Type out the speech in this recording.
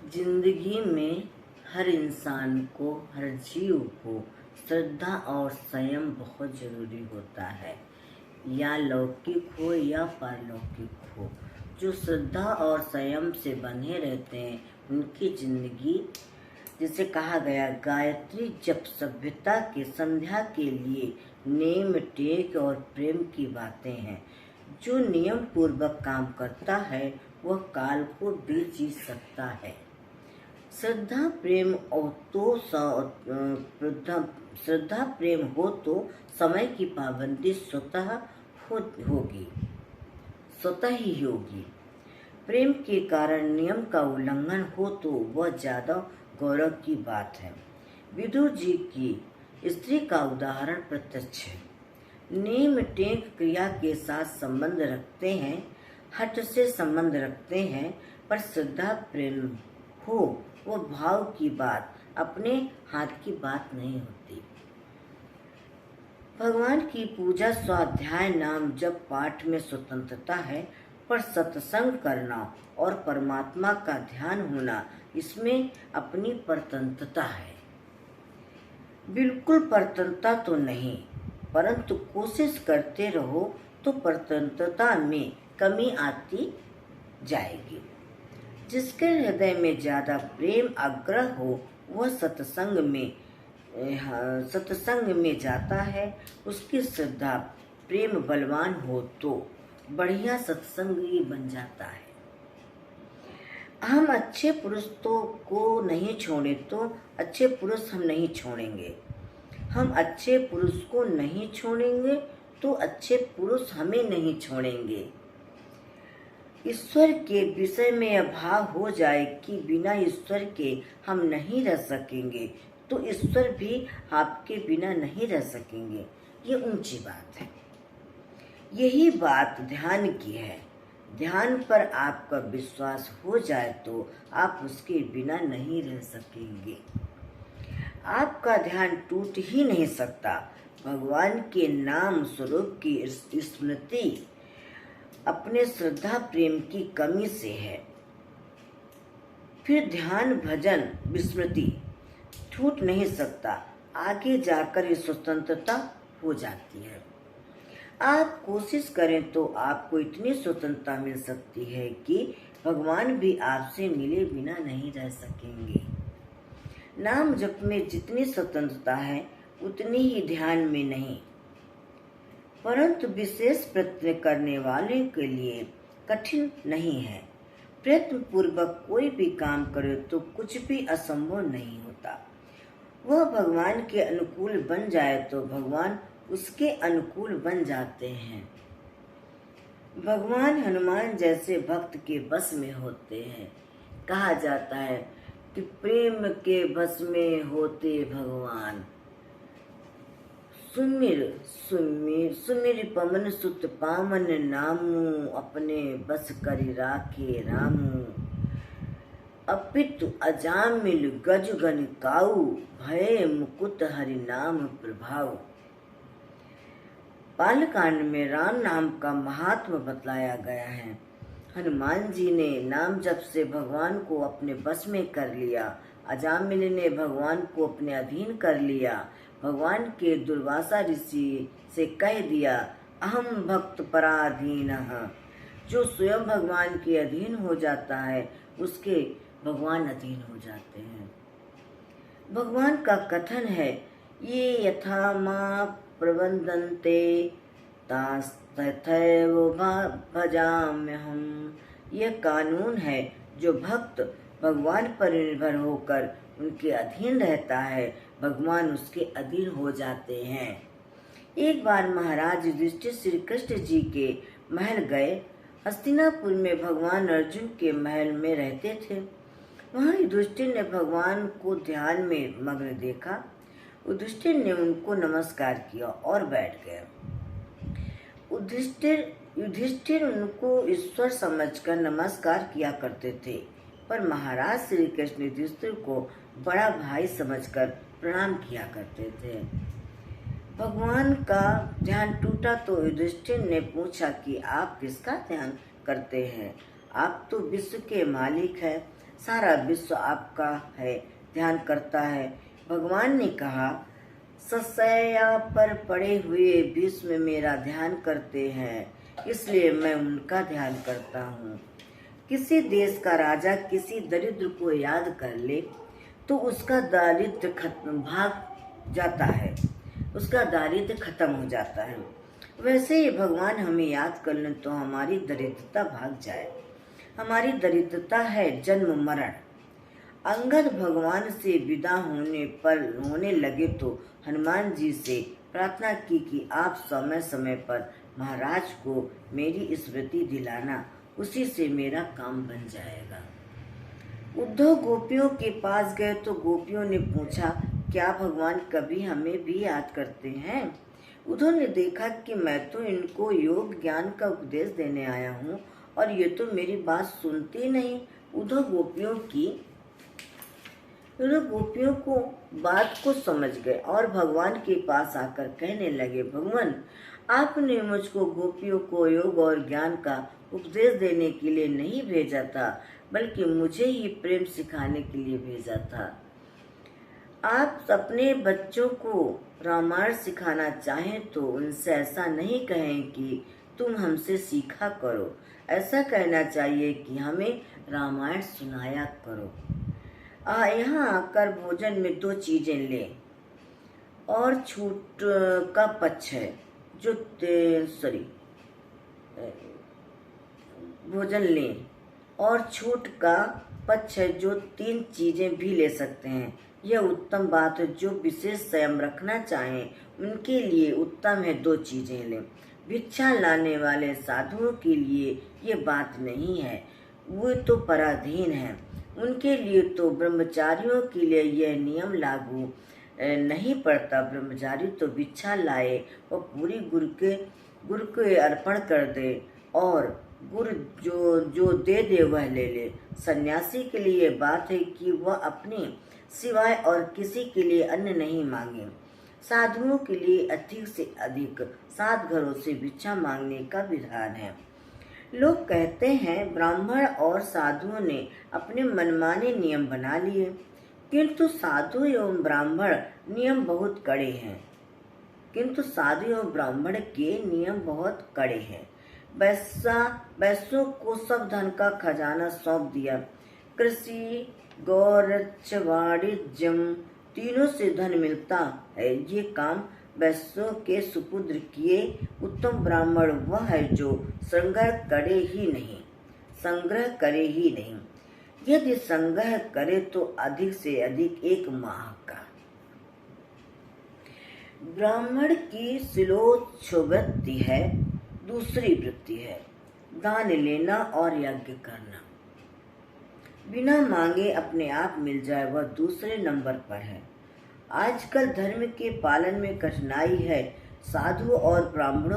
जिंदगी में हर इंसान को, हर जीव को श्रद्धा और संयम बहुत जरूरी होता है, या लौकिक हो या पारलौकिक हो। जो श्रद्धा और संयम से बंधे रहते हैं उनकी जिंदगी, जिसे कहा गया, गायत्री जप सभ्यता के संध्या के लिए नेम टेक और प्रेम की बातें हैं। जो नियम पूर्वक काम करता है वह काल को भी जीत सकता है। श्रद्धा प्रेम हो तो समय की पाबंदी स्वतः ही होगी। प्रेम के कारण नियम का उल्लंघन हो तो वह ज्यादा गौरव की बात है। विदुर जी की स्त्री का उदाहरण प्रत्यक्ष है। नेम टेक क्रिया के साथ संबंध रखते हैं, हट से संबंध रखते हैं, पर श्रद्धा प्रेम हो वो भाव की बात, अपने हाथ की बात नहीं होती। भगवान की पूजा, स्वाध्याय, नाम जब पाठ में स्वतंत्रता है, पर सत्संग करना और परमात्मा का ध्यान होना, इसमें अपनी परतंत्रता है। बिल्कुल परतंत्रता तो नहीं, परंतु कोशिश करते रहो तो परतंत्रता में कमी आती जाएगी। जिसके हृदय में ज्यादा प्रेम आग्रह हो वह सत्संग में जाता है। उसकी श्रद्धा प्रेम बलवान हो तो बढ़िया सत्संगी बन जाता है। हम अच्छे पुरुष को नहीं छोड़े तो अच्छे पुरुष हम नहीं छोड़ेंगे। हम अच्छे पुरुष को नहीं छोड़ेंगे तो अच्छे पुरुष हमें नहीं छोड़ेंगे। ईश्वर के विषय में यह भाव हो जाए कि बिना ईश्वर के हम नहीं रह सकेंगे, तो ईश्वर भी आपके बिना नहीं रह सकेंगे। ये ऊंची बात है। यही बात ध्यान की है। ध्यान पर आपका विश्वास हो जाए तो आप उसके बिना नहीं रह सकेंगे। आपका ध्यान टूट ही नहीं सकता। भगवान के नाम स्वरूप की स्मृति अपने श्रद्धा प्रेम की कमी से है। फिर ध्यान भजन विस्मृति छूट नहीं सकता। आगे जाकर ये स्वतंत्रता हो जाती है। आप कोशिश करें तो आपको इतनी स्वतंत्रता मिल सकती है कि भगवान भी आपसे मिले बिना नहीं रह सकेंगे। नाम जप में जितनी स्वतंत्रता है उतनी ही ध्यान में नहीं, परंतु विशेष प्रयत्न करने वाले के लिए कठिन नहीं है। प्रयत्न पूर्वक कोई भी काम करे तो कुछ भी असंभव नहीं होता। वह भगवान के अनुकूल बन जाए तो भगवान उसके अनुकूल बन जाते हैं। भगवान हनुमान जैसे भक्त के बस में होते हैं। कहा जाता है कि प्रेम के बस में होते भगवान। सुमिर सुमिर सुमिर पवन सुत पावन नामू, अपने बस करि राखे रामू। अपितु अजामिल गज गन काऊ, भय मुकुट हरि नाम प्रभाव। बालकांड में राम नाम का महात्म बतलाया गया है। हनुमान जी ने नाम जप से भगवान को अपने बस में कर लिया। अजामिल ने भगवान को अपने अधीन कर लिया। भगवान के दुर्वासा ऋषि से कह दिया, अहम भक्त पराधीन। जो स्वयं भगवान के अधीन हो जाता है उसके भगवान अधीन हो जाते हैं। भगवान का कथन है, ये यथा मां प्रबंधन्ते तथैव भजाम्यहम्। यह कानून है, जो भक्त भगवान पर निर्भर होकर उनके अधीन रहता है, भगवान उसके अधीन हो जाते हैं। एक बार महाराज युधिष्ठिर श्री कृष्ण जी के महल गए। हस्तिनापुर में भगवान अर्जुन के महल में रहते थे। वहाँ युधिष्ठिर ने भगवान को ध्यान में मग्न देखा। युधिष्ठिर ने उनको नमस्कार किया और बैठ गए। युधिष्ठिर उनको ईश्वर समझकर नमस्कार किया करते थे, पर महाराज श्री कृष्ण युधिष्ठिर को बड़ा भाई समझकर प्रणाम किया करते थे। भगवान का ध्यान टूटा तो युधिष्ठिर ने पूछा कि आप किसका ध्यान करते हैं? आप तो विश्व के मालिक है, सारा विश्व आपका है, ध्यान करता है। भगवान ने कहा, सशैया पर पड़े हुए भीष्म मेरा ध्यान करते हैं, इसलिए मैं उनका ध्यान करता हूँ। किसी देश का राजा किसी दरिद्र को याद कर ले तो उसका दारिद्र्य भाग जाता है, उसका दारिद्र्य खत्म हो जाता है। वैसे ही भगवान हमें याद कर लें तो हमारी दरिद्रता भाग जाए। हमारी दरिद्रता है जन्म मरण। अंगद भगवान से विदा होने लगे तो हनुमान जी से प्रार्थना की कि आप समय समय पर महाराज को मेरी स्मृति दिलाना, उसी से मेरा काम बन जाएगा। उद्धव गोपियों के पास गए तो गोपियों ने पूछा, क्या भगवान कभी हमें भी याद करते हैं? उद्धव ने देखा कि मैं तो इनको योग ज्ञान का उपदेश देने आया हूँ और ये तो मेरी बात सुनते नहीं। उद्धव गोपियों को बात को समझ गए और भगवान के पास आकर कहने लगे, भगवान आपने मुझको गोपियों को योग और ज्ञान का उपदेश देने के लिए नहीं भेजा था, बल्कि मुझे ही प्रेम सिखाने के लिए भेजा था। आप अपने बच्चों को रामायण सिखाना चाहें तो उनसे ऐसा नहीं कहें कि तुम हमसे सीखा करो, ऐसा कहना चाहिए कि हमें रामायण सुनाया करो। यहाँ आकर भोजन में 2 चीजें लें और छूट का पक्ष है जो भोजन लें और छूट का पक्ष है जो 3 चीजें भी ले सकते हैं। यह उत्तम बात है। जो विशेष संयम रखना चाहें उनके लिए उत्तम है 2 चीजें लें। भिक्षा लाने वाले साधुओं के लिए ये बात नहीं है, वो तो पराधीन है। उनके लिए तो ब्रह्मचारियों के लिए यह नियम लागू नहीं पड़ता। ब्रह्मचारी तो भिक्षा लाए और पूरी गुरु के अर्पण कर दे और गुरु जो दे वह ले ले। सन्यासी के लिए बात है कि वह अपने सिवाय और किसी के लिए अन्न नहीं मांगे। साधुओं के लिए अधिक से अधिक 7 घरों से भिक्षा मांगने का विधान है। लोग कहते हैं ब्राह्मण और साधुओं ने अपने मनमाने नियम बना लिए, किंतु साधु एवं ब्राह्मण नियम बहुत कड़े हैं। के नियम बहुत कड़े हैं। वैश्यों को सब धन का खजाना सौंप दिया। कृषि, गौरक्ष, वाणिज्यम तीनों से धन मिलता है। ये काम वैश्यों के सुपुत्र किए। उत्तम ब्राह्मण वह है जो संग्रह करे ही नहीं। यदि संग्रह करे तो अधिक से अधिक 1 माह का। ब्राह्मण की शिलोच्छ वृत्ति है। दूसरी वृत्ति है दान लेना और यज्ञ करना। बिना मांगे अपने आप मिल जाए वह दूसरे नंबर पर है। आजकल धर्म के पालन में कठिनाई है। साधु और ब्राह्मणों